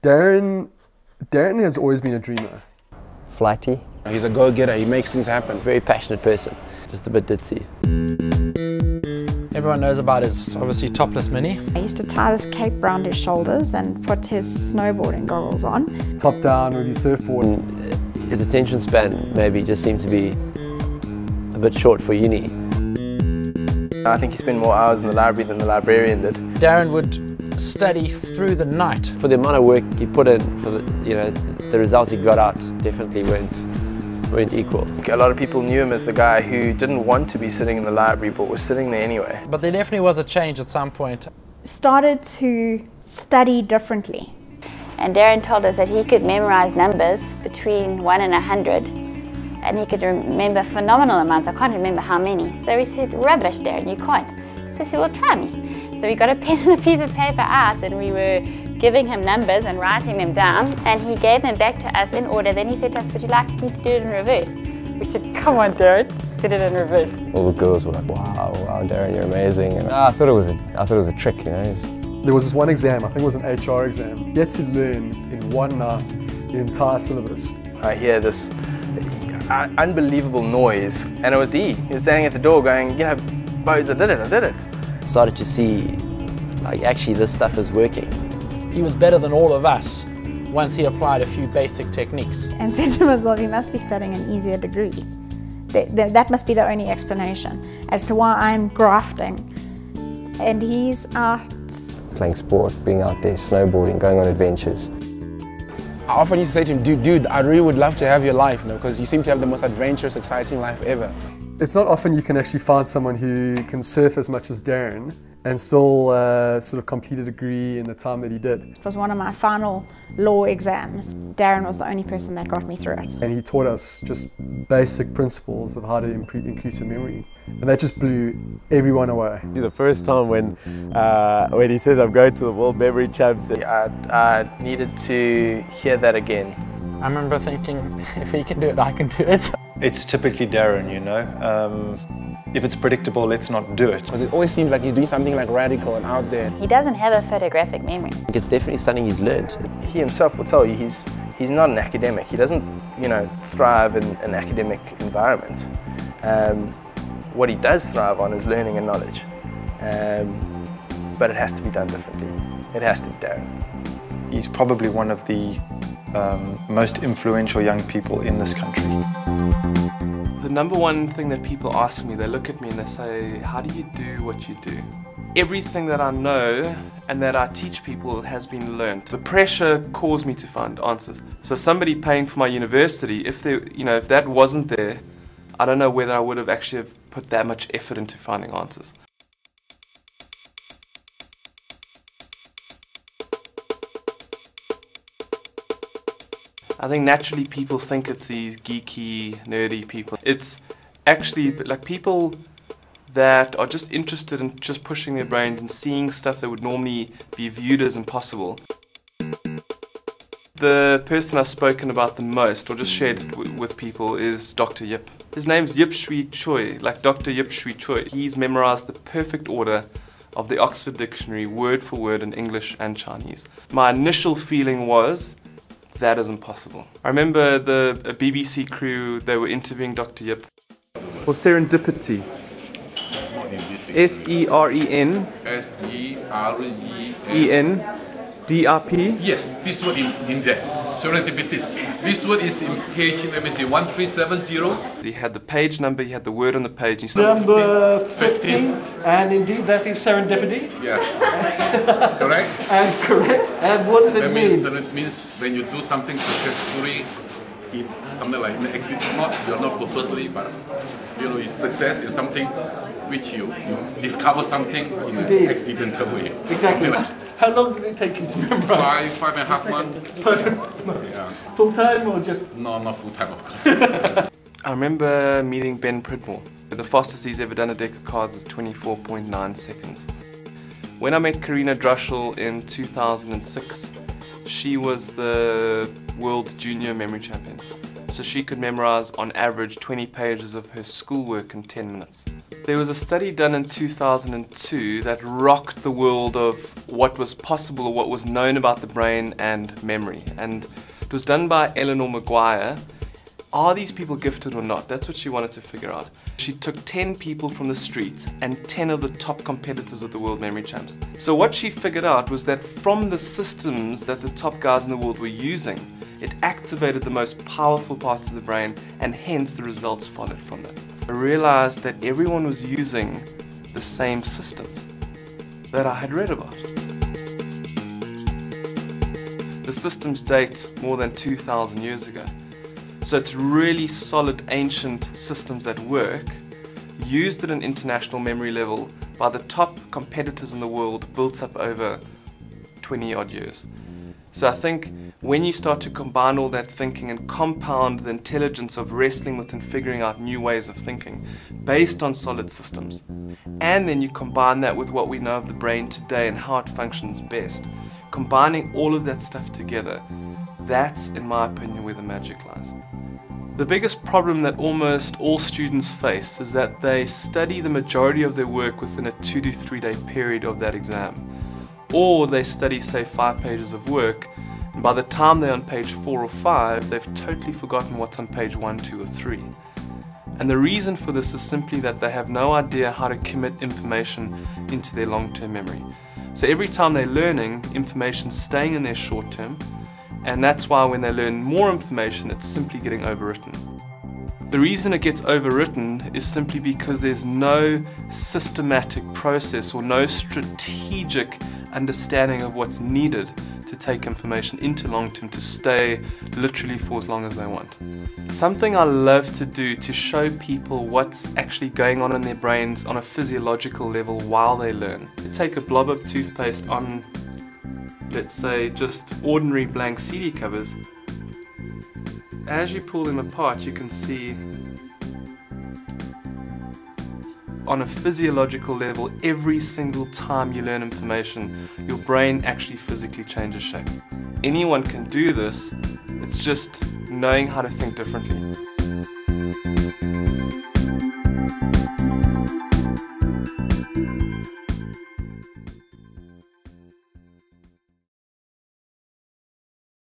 Daren has always been a dreamer. Flighty. He's a go-getter, he makes things happen. Very passionate person, just a bit ditzy. Everyone knows about his obviously topless mini. I used to tie this cape around his shoulders and put his snowboarding goggles on. Top down with his surfboard. His attention span maybe just seemed to be a bit short for uni. I think he spent more hours in the library than the librarian did. Daren would study through the night. For the amount of work he put in, for the results he got out definitely weren't equal. A lot of people knew him as the guy who didn't want to be sitting in the library but was sitting there anyway. But there definitely was a change at some point. Started to study differently. And Daren told us that he could memorize numbers between 1 and 100, and he could remember phenomenal amounts. I can't remember how many. So we said, rubbish, Daren, you can't. So he said, well, try me. So we got a pen and a piece of paper out, and we were giving him numbers and writing them down, and he gave them back to us in order. Then he said to us, would you like me to do it in reverse? We said, come on, Daren, did it in reverse. All the girls were like, wow, Daren, you're amazing. And I thought it was a trick, you know. There was this one exam, I think it was an HR exam. He had to learn in one night the entire syllabus. I hear this unbelievable noise, and it was D. He was standing at the door going, you know, Bones, I did it. Started to see, like, actually this stuff is working. He was better than all of us once he applied a few basic techniques. And said to myself, he must be studying an easier degree. That must be the only explanation as to why I'm grafting. And he's out Playing sport, being out there, snowboarding, going on adventures. I often used to say to him, dude, I really would love to have your life, you know, because you seem to have the most adventurous, exciting life ever. It's not often you can actually find someone who can surf as much as Daren and still sort of complete a degree in the time that he did. It was one of my final law exams. Daren was the only person that got me through it. And he taught us just basic principles of how to increase your memory. And that just blew everyone away. The first time when he said, I'm going to the World Memory Champs. I needed to hear that again. I remember thinking, if he can do it, I can do it. It's typically Daren, you know. If it's predictable, let's not do it. Because it always seems like he's doing something like radical and out there. He doesn't have a photographic memory. It's definitely something he's learned. He himself will tell you he's not an academic. He doesn't, you know, thrive in an academic environment. What he does thrive on is learning and knowledge. But it has to be done differently. It has to be Daren. He's probably one of the most influential young people in this country. The number one thing that people ask me, they look at me and they say, how do you do what you do? Everything that I know and that I teach people has been learnt. The pressure caused me to find answers. So somebody paying for my university, if that wasn't there, I don't know whether I would have actually put that much effort into finding answers. I think naturally people think it's these geeky, nerdy people. It's actually like people that are just interested in just pushing their brains and seeing stuff that would normally be viewed as impossible. The person I've spoken about the most, or just shared with people, is Dr. Yip. His name's Yip Shui Choi, like Dr. Yip Shui Choi. He's memorized the perfect order of the Oxford Dictionary, word for word, in English and Chinese. My initial feeling was, that is impossible. I remember the BBC crew, they were interviewing Dr. Yip. For serendipity. S-E-R-E-N. S-E-R-E-N-D-R-P. Yes, this word in there. Serendipity. This word is in page, let me see, 1370. He had the page number, he had the word on the page. He Number 15, and indeed that is serendipity. Yeah. Correct? And correct. And what does it mean? It means when you do something successfully, something like an accident, you're not purposely, but you know, success is something which you discover something in an accidental way. Exactly. How long did it take you to memorize? 5.5 months. Yeah. Full time or just? No, not full time, of course. I remember meeting Ben Pridmore. The fastest he's ever done a deck of cards is 24.9 seconds. When I met Karina Drushel in 2006, she was the world junior memory champion. so she could memorize on average 20 pages of her schoolwork in 10 minutes. There was a study done in 2002 that rocked the world of what was possible or what was known about the brain and memory, and it was done by Eleanor Maguire. Are these people gifted or not? That's what she wanted to figure out. She took 10 people from the street and 10 of the top competitors of the World Memory Champs. So what she figured out was that from the systems that the top guys in the world were using, it activated the most powerful parts of the brain, and hence the results followed from that. I realized that everyone was using the same systems that I had read about. The systems date more than 2,000 years ago. So it's really solid ancient systems that work, used at an international memory level by the top competitors in the world, built up over 20 odd years. So I think when you start to combine all that thinking and compound the intelligence of wrestling with and figuring out new ways of thinking based on solid systems, and then you combine that with what we know of the brain today and how it functions best, combining all of that stuff together, that's, in my opinion, where the magic lies. The biggest problem that almost all students face is that they study the majority of their work within a 2 to 3 day period of that exam. Or they study, say, 5 pages of work, and by the time they're on page 4 or 5, they've totally forgotten what's on page 1, 2 or 3. And the reason for this is simply that they have no idea how to commit information into their long-term memory. So every time they're learning, information's staying in their short term, and that's why when they learn more information, it's simply getting overwritten. The reason it gets overwritten is simply because there's no systematic process or no strategic understanding of what's needed to take information into long term to stay literally for as long as they want. Something I love to do to show people what's actually going on in their brains on a physiological level while they learn. To take a blob of toothpaste on, let's say, just ordinary blank CD covers. As you pull them apart, you can see on a physiological level, every single time you learn information, your brain actually physically changes shape. Anyone can do this, it's just knowing how to think differently.